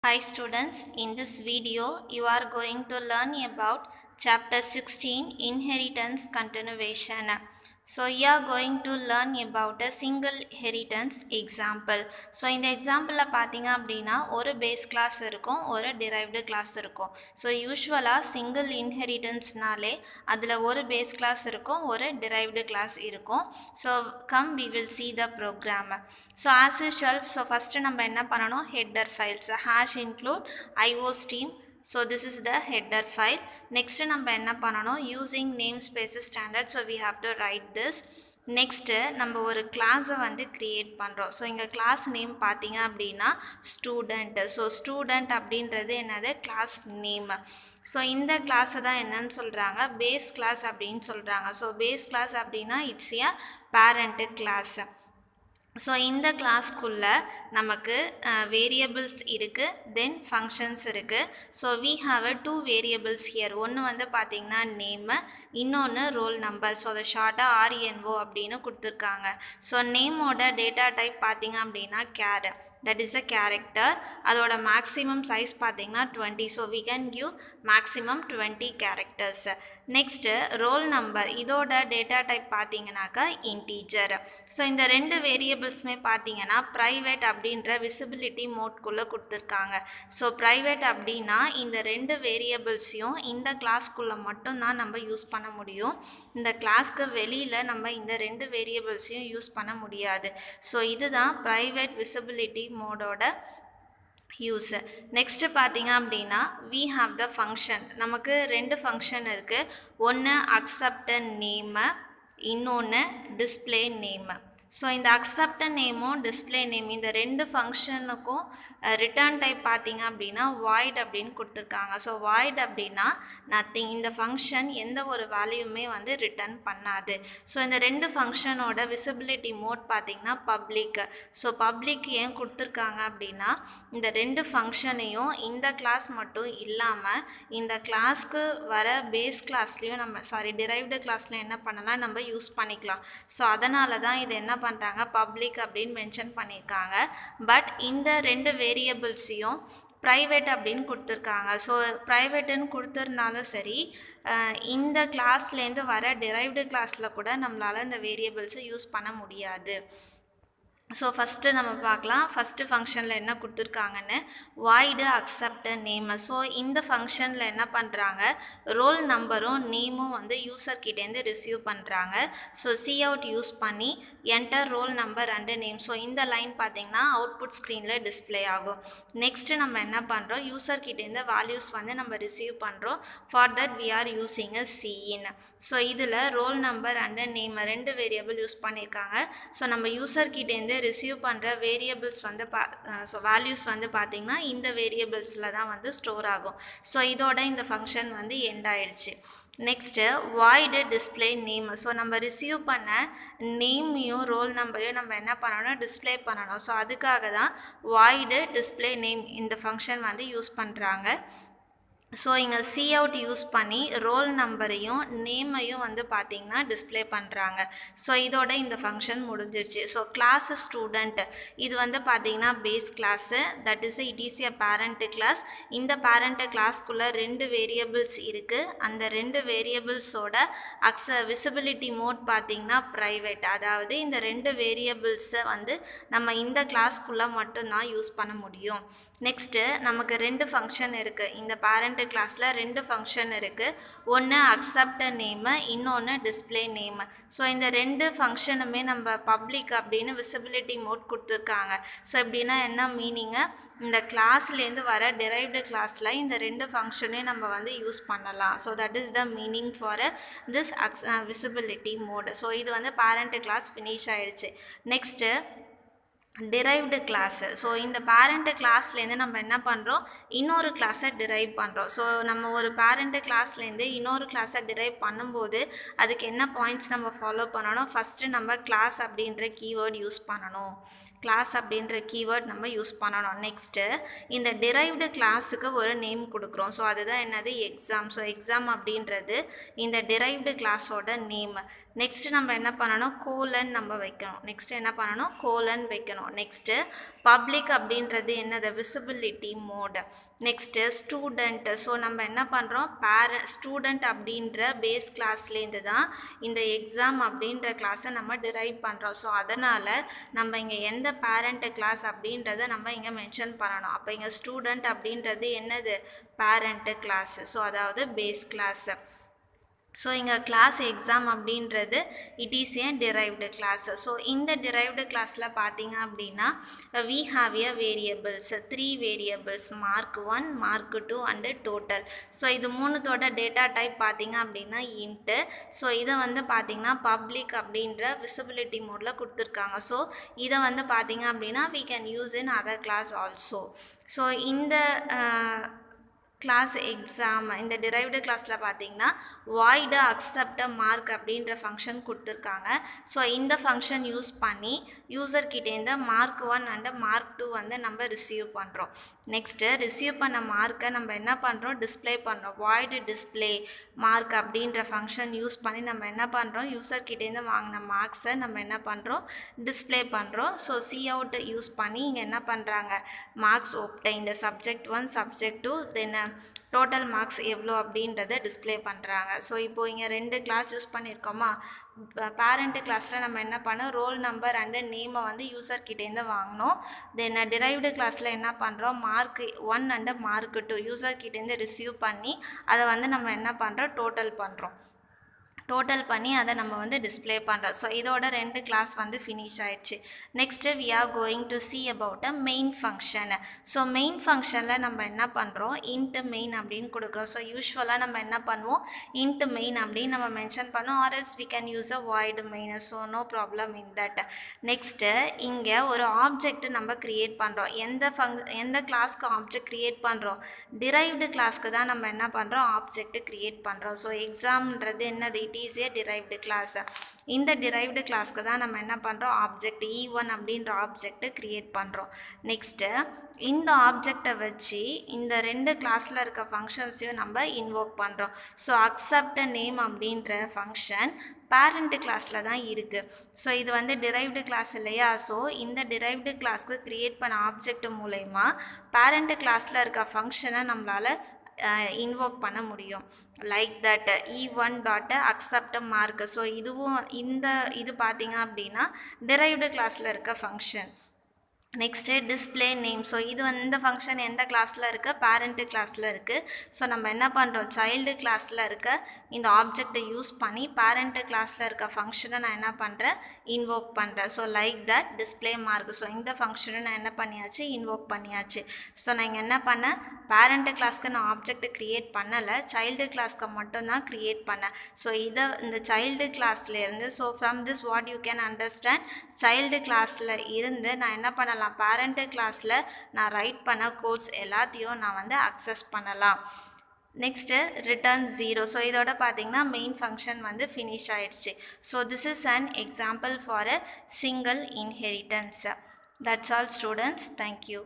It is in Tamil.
Hi students, in this video you are going to learn about chapter 16 inheritance continuation. So you are going to learn about a single inheritance example. So இந்த example பார்த்தீங்க அப்படின்னா ஒரு base class இருக்கும் ஒரு derived class இருக்கும். So usually single inheritanceனாலே அதில் ஒரு base class இருக்கும் ஒரு derived class இருக்கும். So come we will see the program. So as usual, so first நம்ம என்ன பண்ணணும் header files hash include iostream. So this is the header file. Next நம்ம என்ன பண்ணணும் using namespace standard. So we have to write this. Next நம்ம ஒரு class வந்து create பண்ணுறோம். ஸோ இங்கே class name பார்த்தீங்க அப்படின்னா student. ஸோ student அப்படின்றது என்னது class name. ஸோ இந்த கிளாஸை தான் என்னன்னு சொல்கிறாங்க பேஸ் கிளாஸ் அப்படின்னு சொல்கிறாங்க. ஸோ பேஸ் கிளாஸ் அப்படின்னா it's a parent class. So இந்த கிளாஸ்க்குள்ளே நமக்கு வேரியபிள்ஸ் இருக்குது, தென் ஃபங்க்ஷன்ஸ் இருக்குது. So we have two variables here. ஒன்று வந்து பார்த்திங்கன்னா நேமு, இன்னொன்று ரோல் நம்பர். ஸோ அதை ஷார்ட்டாக RNO அப்படின்னு கொடுத்துருக்காங்க. ஸோ நேமோட டேட்டா டைப் பார்த்திங்க அப்படின்னா care, that is a character. அதோட maximum size பார்த்தீங்கன்னா 20. so we can give maximum 20 characters. next roll number, இதோட data type பார்த்தீங்கன்னாக்கா integer. so இந்த ரெண்டு வேரியபிள்ஸ்மே பார்த்தீங்கன்னா private அப்படின்ற visibility மோட்குள்ளே கொடுத்துருக்காங்க. ஸோ private அப்படின்னா இந்த ரெண்டு வேரியபிள்ஸையும் இந்த கிளாஸ்க்குள்ளே மட்டும்தான் நம்ம யூஸ் பண்ண முடியும். இந்த கிளாஸ்க்கு வெளியில் நம்ம இந்த ரெண்டு வேரியபிள்ஸையும் யூஸ் பண்ண முடியாது. ஸோ இதுதான் private visibility மோடோட யூஸ். நெக்ஸ்ட்டு பார்த்தீங்க அப்படின்னா we have the function. நமக்கு ரெண்டு ஃபங்க்ஷன் இருக்குது. ஒன்று accept name, இன்னொன்று display name. ஸோ இந்த accept நேமும் display name இந்த ரெண்டு ஃபங்க்ஷனுக்கும் ரிட்டர்ன் டைப் பார்த்தீங்க அப்படின்னா void அப்படின்னு கொடுத்துருக்காங்க. ஸோ void அப்படின்னா நத்திங், இந்த ஃபங்க்ஷன் எந்த ஒரு வேல்யூமே வந்து ரிட்டர்ன் பண்ணாது. ஸோ இந்த ரெண்டு ஃபங்க்ஷனோட விசிபிலிட்டி மோட் பார்த்தீங்கன்னா பப்ளிக். ஸோ பப்ளிக் ஏன் கொடுத்துருக்காங்க அப்படின்னா இந்த ரெண்டு ஃபங்க்ஷனையும் இந்த கிளாஸ் மட்டும் இல்லாமல் இந்த கிளாஸ்க்கு வர பேஸ் கிளாஸ்லேயும் நம்ம டிரைவ்டு கிளாஸ்லையும் என்ன பண்ணலாம், நம்ம யூஸ் பண்ணிக்கலாம். ஸோ அதனால தான் இது என்ன பண்ணுறாங்க பப்ளிக் அப்படின்னு மென்ஷன் பண்ணியிருக்காங்க. பட் இந்த ரெண்டு வேரியபிள்ஸையும் ப்ரைவேட் அப்படின்னு கொடுத்துருக்காங்க. ஸோ ப்ரைவேட்டுன்னு கொடுத்துருந்தாலும் சரி, இந்த கிளாஸ்லேருந்து வர டிரைவ்டு கிளாஸில் கூட நம்மளால் இந்த வேரியபிள்ஸை யூஸ் பண்ண முடியாது. ஸோ ஃபஸ்ட்டு நம்ம பார்க்கலாம் ஃபஸ்ட்டு ஃபங்க்ஷனில் என்ன கொடுத்துருக்காங்கன்னு, void accept name. ஸோ இந்த ஃபங்க்ஷனில் என்ன பண்ணுறாங்க, ரோல் நம்பரும் நேமும் வந்து யூசர்கிட்டேருந்து ரிசீவ் பண்ணுறாங்க. ஸோ cout யூஸ் பண்ணி enter roll number and name. So இந்த லைன் பார்த்திங்கன்னா அவுட்புட் ஸ்க்ரீனில் டிஸ்பிளே ஆகும். நெக்ஸ்ட்டு நம்ம என்ன பண்ணுறோம், யூசர்கிட்டேருந்து வேல்யூஸ் வந்து நம்ம ரிசீவ் பண்ணுறோம். For that we are using a cin. So இதில் ரோல் நம்பர் அண்டு நேம் ரெண்டு வேரியபிள் யூஸ் பண்ணியிருக்காங்க. ஸோ நம்ம யூசர்கிட்டேருந்து ரிசீவ் பண்ணுற வேரியபிள்ஸ் வந்து ஸோ வேல்யூஸ் வந்து பார்த்திங்கன்னா இந்த வேரியபிள்ஸில் தான் வந்து ஸ்டோர் ஆகும். ஸோ இதோட இந்த ஃபங்க்ஷன் வந்து எண்ட் ஆயிடுச்சு. Next void display name. So நம்ம ரிசீவ் பண்ண நேமையும் ரோல் நம்பரையும் நம்ம என்ன பண்ணணும், டிஸ்பிளே பண்ணணும். ஸோ அதுக்காக தான் void display name இந்த ஃபங்க்ஷன் வந்து யூஸ் பண்ணுறாங்க. ஸோ இங்கே cout யூஸ் பண்ணி ரோல் நம்பரையும் நேமையும் வந்து பார்த்திங்கன்னா டிஸ்பிளே பண்ணுறாங்க. ஸோ இதோட இந்த ஃபங்க்ஷன் முடிஞ்சிருச்சு. ஸோ கிளாஸ் ஸ்டூடெண்ட் இது வந்து பார்த்திங்கன்னா base class, that is it is a parent class. இந்த பேரண்ட் கிளாஸ்க்குள்ளே ரெண்டு வேரியபிள்ஸ் இருக்குது. அந்த ரெண்டு வேரியபிள்ஸோட விசிபிலிட்டி மோட் பார்த்திங்கன்னா ப்ரைவேட். அதாவது இந்த ரெண்டு வேரியபிள்ஸை வந்து நம்ம இந்த கிளாஸ்க்குள்ளே மட்டும்தான் யூஸ் பண்ண முடியும். நெக்ஸ்ட்டு நமக்கு ரெண்டு ஃபங்க்ஷன் இருக்குது. இந்த பேரண்ட் கிளாஸில் ரெண்டு ஃபங்க்ஷன் இருக்குது. ஒன்று accept நேமு, இன்னொன்று டிஸ்பிளே நேமு. ஸோ இந்த ரெண்டு ஃபங்க்ஷனுமே நம்ம பப்ளிக் அப்படின்னு விசிபிலிட்டி மோட் கொடுத்துருக்காங்க. ஸோ எப்படின்னா என்ன மீனிங்கு, இந்த கிளாஸ்லேருந்து வர டிரைவ்டு கிளாஸில் இந்த ரெண்டு ஃபங்க்ஷனையும் நம்ம வந்து யூஸ் பண்ணலாம். So that is the meaning for this visibility mode. So இது வந்து பேரண்ட் கிளாஸ் ஃபினிஷ் ஆகிடுச்சு. Next derived class. ஸோ இந்த பேரண்ட்டு கிளாஸ்லேருந்து நம்ம என்ன பண்ணுறோம், இன்னொரு கிளாஸை டிரைவ் பண்ணுறோம். ஸோ நம்ம ஒரு பேரண்ட்டு கிளாஸ்லேருந்து இன்னொரு கிளாஸை டிரைவ் பண்ணும்போது அதுக்கு என்ன பாயிண்ட்ஸ் நம்ம ஃபாலோ பண்ணணும், ஃபஸ்ட்டு நம்ம கிளாஸ் அப்படின்ற கீவேர்ட் யூஸ் பண்ணணும். கிளாஸ் அப்படின்ற கீவேர்ட் நம்ம யூஸ் பண்ணணும். நெக்ஸ்ட்டு இந்த டிரைவ்டு கிளாஸுக்கு ஒரு நேம் கொடுக்குறோம். ஸோ அதுதான் என்னது எக்ஸாம். ஸோ எக்ஸாம் அப்படின்றது இந்த டிரைவ்டு கிளாஸோட நேம். நெக்ஸ்ட்டு நம்ம என்ன பண்ணணும், கோலன் நம்ம வைக்கணும். நெக்ஸ்ட்டு என்ன பண்ணணும், கோலன் வைக்கணும். பண்ணணும். நெக்ஸ்ட்டு பப்ளிக் அப்படின்றது என்னது visibility mode. Next student. So நம்ம என்ன பண்ணுறோம் ஸ்டூடெண்ட் அப்படின்ற பேஸ் கிளாஸ்லேருந்து தான் இந்த எக்ஸாம் அப்படின்ற கிளாஸை நம்ம டிரைவ் பண்ணுறோம். ஸோ அதனால் நம்ம இங்கே எந்த பேரண்ட் கிளாஸ் அப்படின்றத நம்ம இங்கே மென்ஷன் பண்ணணும். அப்போ இங்கே ஸ்டூடெண்ட் அப்படின்றது என்னது பேரண்ட் கிளாஸ். ஸோ அதாவது பேஸ் கிளாஸ். ஸோ இங்கே கிளாஸ் எக்ஸாம் அப்படின்றது it is a derived class. So இந்த டிரைவ்டு கிளாஸில் பார்த்தீங்க அப்படின்னா we have a variables 3 variables mark 1 mark 2 and total. So இது மூணுத்தோட டேட்டா டைப் பார்த்தீங்க அப்படின்னா இன்ட்டு. ஸோ இதை வந்து பார்த்தீங்கன்னா பப்ளிக் அப்படின்ற விசிபிலிட்டி மோடில் கொடுத்துருக்காங்க. ஸோ இதை வந்து பார்த்தீங்க அப்படின்னா we can use in other class also. So இந்த கிளாஸ் எக்ஸாம் இந்த டிரைவ்டு கிளாஸில் பார்த்தீங்கன்னா வாய்டு அக்செப்ட் மார்க் அப்படின்ற ஃபங்க்ஷன் கொடுத்துருக்காங்க. ஸோ இந்த ஃபங்க்ஷன் யூஸ் பண்ணி யூசர்கிட்டேருந்து மார்க் 1 அண்டு மார்க் 2 வந்து நம்ம ரிசீவ் பண்ணுறோம். நெக்ஸ்ட்டு ரிசீவ் பண்ண மார்க்கை நம்ம என்ன பண்ணுறோம் டிஸ்பிளே பண்ணுறோம். வாய்டு டிஸ்பிளே மார்க் அப்படின்ற ஃபங்க்ஷன் யூஸ் பண்ணி நம்ம என்ன பண்ணுறோம் யூசர்கிட்டேருந்து வாங்கின மார்க்ஸை நம்ம என்ன பண்ணுறோம் டிஸ்பிளே பண்ணுறோம். ஸோ சி அவுட் யூஸ் பண்ணி இங்கே என்ன பண்ணுறாங்க marks obtained subject 1 subject 2 then total marks எவ்வளோ அப்படின்றத டிஸ்பிளே பண்ணுறாங்க. ஸோ இப்போது இங்கே 2 கிளாஸ் யூஸ் பண்ணியிருக்கோமா. பேரண்ட் கிளாஸில் நம்ம என்ன பண்ணோம் ரோல் நம்பர் அண்டு நேமை வந்து யூசர்கிட்டேருந்து வாங்கினோம். தென் டிரைவ்டு கிளாஸில் என்ன பண்ணுறோம் மார்க் 1 அண்டு மார்க் 2 யூசர்கிட்டேருந்து ரிசீவ் பண்ணி அதை வந்து நம்ம என்ன பண்ணுறோம் டோட்டல் பண்ணுறோம். டோட்டல் பண்ணி அதை நம்ம வந்து டிஸ்பிளே பண்ணுறோம். ஸோ இதோட 2 கிளாஸ் வந்து ஃபினிஷ் ஆயிடுச்சு. Next we are going to see about a main function. So main ஃபங்க்ஷனில் நம்ம என்ன பண்ணுறோம் இன்ட்டு மெயின் அப்படின்னு கொடுக்குறோம். ஸோ யூஸ்வலாக நம்ம என்ன பண்ணுவோம் இன்ட்டு மெயின் அப்படின்னு நம்ம மென்ஷன் பண்ணோம். Or else we can use a void main. So no problem in that. Next இங்கே ஒரு ஆப்ஜெக்ட் நம்ம க்ரியேட் பண்ணுறோம். எந்த கிளாஸ்க்கு ஆப்ஜெக்ட் க்ரியேட் பண்ணுறோம் டிரைவ்டு கிளாஸ்க்கு தான் நம்ம என்ன பண்ணுறோம் ஆப்ஜெக்ட் க்ரியேட் பண்ணுறோம். ஸோ எக்ஸாம்ன்றது என்னது is a derived class. இந்த derived classக்கு தான் நம்ம என்ன பண்ணுறோம் ஆப்ஜெக்ட் E1 அப்படின்ற ஆப்ஜெக்ட் கிரியேட் பண்ணுறோம். நெக்ஸ்ட்டு இந்த ஆப்ஜெக்டை வச்சு இந்த 2 கிளாஸில் இருக்க ஃபங்க்ஷன்ஸையும் நம்ம இன்வோக் பண்ணுறோம். ஸோ அக்செப்ட் நேம் அப்படின்ற ஃபங்க்ஷன் பேரண்ட் கிளாஸில் தான் இருக்குது. ஸோ இது வந்து டிரைவ்டு கிளாஸ் இல்லையா. ஸோ இந்த டிரைவ்டு கிளாஸ்க்கு க்ரியேட் பண்ண ஆப்ஜெக்ட் மூலயமா பேரண்ட் கிளாஸில் இருக்க ஃபங்க்ஷனை நம்மளால் இன்வோக் பண்ண முடியும். Like that E1 dot accept mark. So இதுவும் இது பார்த்தீங்க அப்படின்னா டிரைவ்டு கிளாஸில் இருக்க function. Next display name. So இது வந்து இந்த ஃபங்க்ஷன் எந்த கிளாஸில் இருக்குது பேரண்ட் கிளாஸில் இருக்குது. ஸோ நம்ம என்ன பண்ணுறோம் சைல்டு கிளாஸில் இருக்க இந்த ஆப்ஜெக்டை யூஸ் பண்ணி பேரண்ட் கிளாஸில் இருக்க ஃபங்க்ஷனை நான் என்ன பண்ணுறேன் இன்வோக் பண்ணுறேன். So like that display mark. So இந்த ஃபங்க்ஷனை நான் என்ன பண்ணியாச்சு இன்வோக் பண்ணியாச்சு. ஸோ நான் இங்கே என்ன பண்ணேன் பேரண்ட் கிளாஸ்க்கு நான் ஆப்ஜெக்ட் க்ரியேட் பண்ணலை சைல்டு கிளாஸ்க்கு மட்டும்தான் க்ரியேட் பண்ணேன். ஸோ இந்த சைல்டு கிளாஸ்லேருந்து so from this what you can understand child கிளாஸில் இருந்து நான் என்ன பண்ணலாம் பேரண்ட் கிளாஸில் நான் ரைட் பண்ண கோட்ஸ் எல்லாத்தையும் நான் வந்து அக்சஸ் பண்ணலாம். Next return 0. ஸோ இதோட பார்த்தீங்கன்னா மெயின் ஃபங்க்ஷன் வந்து ஃபினிஷ் ஆயிடுச்சு. So this is an example for a single inheritance. That's all students. Thank you.